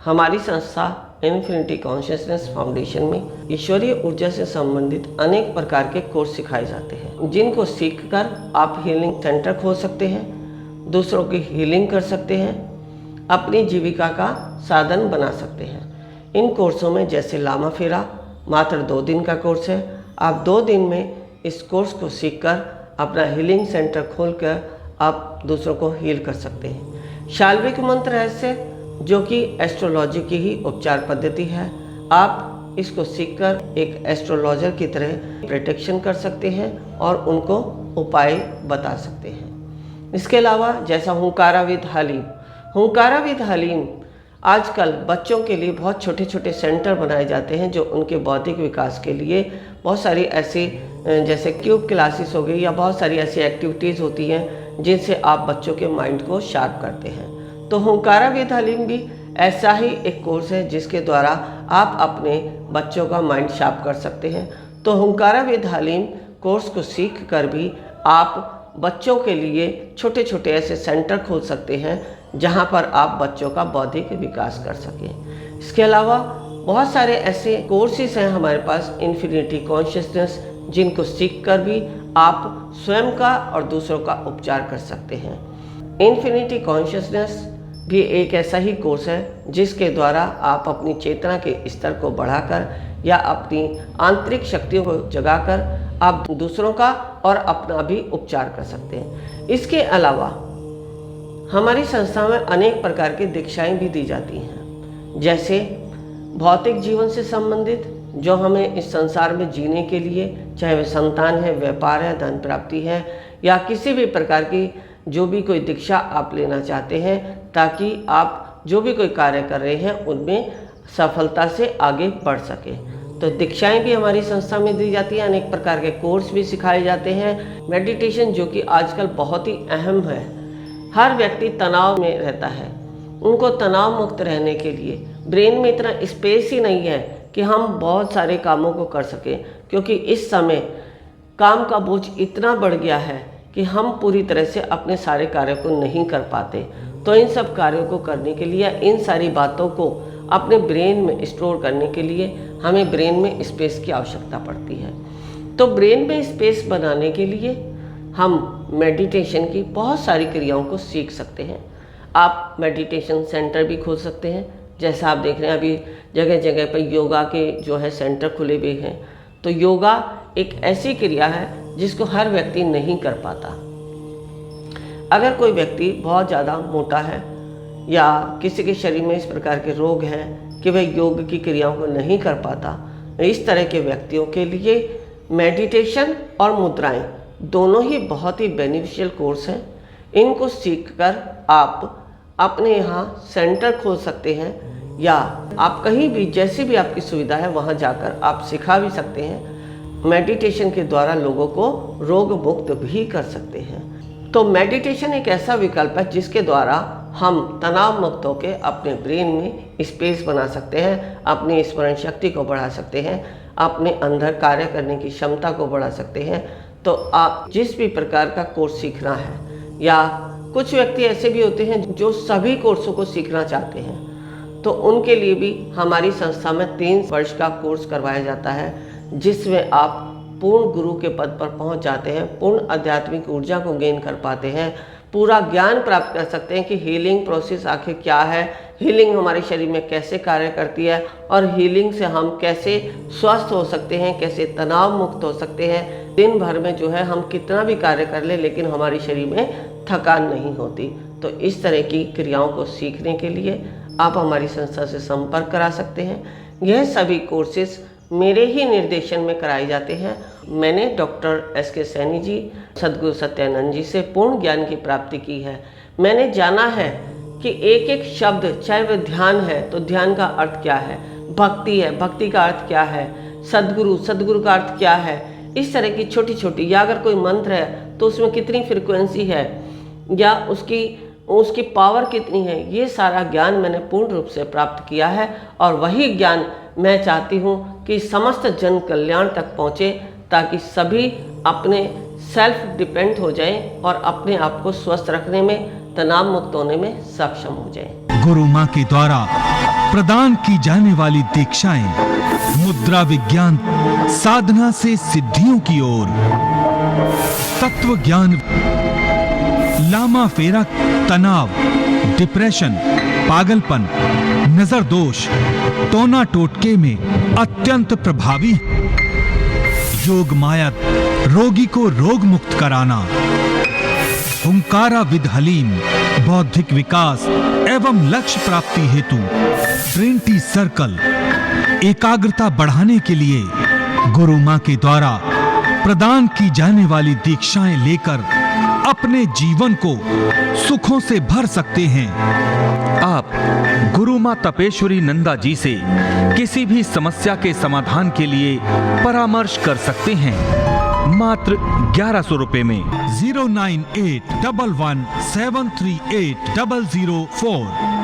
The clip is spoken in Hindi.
हमारी संस्था इन्फिनिटी कॉन्शियसनेस फाउंडेशन में ईश्वरीय ऊर्जा से संबंधित अनेक प्रकार के कोर्स सिखाए जाते हैं, जिनको सीखकर आप हीलिंग सेंटर खोल सकते हैं, दूसरों की हीलिंग कर सकते हैं, अपनी जीविका का साधन बना सकते हैं। इन कोर्सों में जैसे लामा फेरा मात्र 2 दिन का कोर्स है। आप 2 दिन में इस कोर्स को सीखकर अपना हीलिंग सेंटर खोलकर आप दूसरों को हील कर सकते हैं। शाल्विक मंत्र रहस्य जो कि एस्ट्रोलॉजी की ही उपचार पद्धति है, आप इसको सीखकर एक एस्ट्रोलॉजर की तरह प्रोटेक्शन कर सकते हैं और उनको उपाय बता सकते हैं। इसके अलावा जैसा हुंकाराविद हलीम आजकल बच्चों के लिए बहुत छोटे छोटे सेंटर बनाए जाते हैं जो उनके बौद्धिक विकास के लिए बहुत सारी ऐसी जैसे क्यूब क्लासेस हो गई या बहुत सारी ऐसी एक्टिविटीज़ होती हैं जिनसे आप बच्चों के माइंड को शार्प करते हैं। तो हुंकाराविद हलीम भी ऐसा ही एक कोर्स है जिसके द्वारा आप अपने बच्चों का माइंड शार्प कर सकते हैं। तो हुंकाराविद हलीम कोर्स को सीख कर भी आप बच्चों के लिए छोटे छोटे ऐसे सेंटर खोल सकते हैं जहां पर आप बच्चों का बौद्धिक विकास कर सकें। इसके अलावा बहुत सारे ऐसे कोर्सेज हैं हमारे पास इन्फिनिटी कॉन्शियसनेस, जिनको सीखकर भी आप स्वयं का और दूसरों का उपचार कर सकते हैं। इन्फिनिटी कॉन्शियसनेस भी एक ऐसा ही कोर्स है जिसके द्वारा आप अपनी चेतना के स्तर को बढ़ाकर या अपनी आंतरिक शक्तियों को जगाकर आप दूसरों का और अपना भी उपचार कर सकते हैं। इसके अलावा हमारी संस्था में अनेक प्रकार की दीक्षाएं भी दी जाती हैं, जैसे भौतिक जीवन से संबंधित जो हमें इस संसार में जीने के लिए, चाहे वह संतान है, व्यापार है, धन प्राप्ति है या किसी भी प्रकार की जो भी कोई दीक्षा आप लेना चाहते हैं ताकि आप जो भी कोई कार्य कर रहे हैं उनमें सफलता से आगे बढ़ सके। तो दीक्षाएं भी हमारी संस्था में दी जाती हैं, अनेक प्रकार के कोर्स भी सिखाए जाते हैं। मेडिटेशन जो कि आजकल बहुत ही अहम है, हर व्यक्ति तनाव में रहता है, उनको तनाव मुक्त रहने के लिए ब्रेन में इतना स्पेस ही नहीं है कि हम बहुत सारे कामों को कर सकें, क्योंकि इस समय काम का बोझ इतना बढ़ गया है कि हम पूरी तरह से अपने सारे कार्यों को नहीं कर पाते। तो इन सब कार्यों को करने के लिए, इन सारी बातों को अपने ब्रेन में स्टोर करने के लिए हमें ब्रेन में स्पेस की आवश्यकता पड़ती है। तो ब्रेन में स्पेस बनाने के लिए हम मेडिटेशन की बहुत सारी क्रियाओं को सीख सकते हैं। आप मेडिटेशन सेंटर भी खोल सकते हैं, जैसा आप देख रहे हैं अभी जगह जगह पर योगा के जो है सेंटर खुले हुए हैं। तो योगा एक ऐसी क्रिया है जिसको हर व्यक्ति नहीं कर पाता। अगर कोई व्यक्ति बहुत ज़्यादा मोटा है या किसी के शरीर में इस प्रकार के रोग हैं कि वह योग की क्रियाओं को नहीं कर पाता, इस तरह के व्यक्तियों के लिए मेडिटेशन और मुद्राएं दोनों ही बहुत ही बेनिफिशियल कोर्स हैं। इनको सीखकर आप अपने यहाँ सेंटर खोल सकते हैं या आप कहीं भी जैसी भी आपकी सुविधा है वहाँ जाकर आप सिखा भी सकते हैं। मेडिटेशन के द्वारा लोगों को रोग मुक्त भी कर सकते हैं। तो मेडिटेशन एक ऐसा विकल्प है जिसके द्वारा हम तनाव मुक्त होकर अपने ब्रेन में स्पेस बना सकते हैं, अपनी स्मरण शक्ति को बढ़ा सकते हैं, अपने अंदर कार्य करने की क्षमता को बढ़ा सकते हैं। तो आप जिस भी प्रकार का कोर्स सीखना है, या कुछ व्यक्ति ऐसे भी होते हैं जो सभी कोर्सों को सीखना चाहते हैं, तो उनके लिए भी हमारी संस्था में 3 वर्ष का कोर्स करवाया जाता है, जिसमें आप पूर्ण गुरु के पद पर पहुंच जाते हैं, पूर्ण आध्यात्मिक ऊर्जा को गेन कर पाते हैं, पूरा ज्ञान प्राप्त कर सकते हैं कि हीलिंग प्रोसेस आखिर क्या है, हीलिंग हमारे शरीर में कैसे कार्य करती है और हीलिंग से हम कैसे स्वस्थ हो सकते हैं, कैसे तनाव मुक्त हो सकते हैं। दिन भर में जो है हम कितना भी कार्य कर ले लेकिन हमारे शरीर में थकान नहीं होती। तो इस तरह की क्रियाओं को सीखने के लिए आप हमारी संस्था से संपर्क करा सकते हैं। यह सभी कोर्सेज मेरे ही निर्देशन में कराए जाते हैं। मैंने डॉक्टर एस.के. सैनी जी, सद्गुरु सत्यानंद जी से पूर्ण ज्ञान की प्राप्ति की है। मैंने जाना है कि एक एक शब्द, चाहे वह ध्यान है तो ध्यान का अर्थ क्या है, भक्ति है, भक्ति का अर्थ क्या है, सद्गुरु का अर्थ क्या है, इस तरह की छोटी छोटी, या अगर कोई मंत्र है तो उसमें कितनी फ्रिक्वेंसी है या उसकी पावर कितनी है, ये सारा ज्ञान मैंने पूर्ण रूप से प्राप्त किया है। और वही ज्ञान मैं चाहती हूँ कि समस्त जन कल्याण तक पहुँचे, ताकि सभी अपने सेल्फ डिपेंड हो जाएं और अपने आप को स्वस्थ रखने में, तनाव मुक्त होने में सक्षम हो जाएं। गुरु मां के द्वारा प्रदान की जाने वाली दीक्षाएं मुद्रा विज्ञान साधना से सिद्धियों की ओर, तत्व ज्ञान, लामा फेरा, तनाव, डिप्रेशन, पागलपन, नजर दोष, टोना टोटके में अत्यंत प्रभावी। योग माया रोगी को रोग मुक्त कराना, हुंकारा विद हलीम बौद्धिक विकास एवं लक्ष्य प्राप्ति हेतु ट्रिनिटी सर्कल एकाग्रता बढ़ाने के लिए गुरु मां के द्वारा प्रदान की जाने वाली दीक्षाएं लेकर अपने जीवन को सुखों से भर सकते हैं। आप गुरु मां तपेश्वरी नंदा जी से किसी भी समस्या के समाधान के लिए परामर्श कर सकते हैं मात्र 1100 रुपए में। 09811738004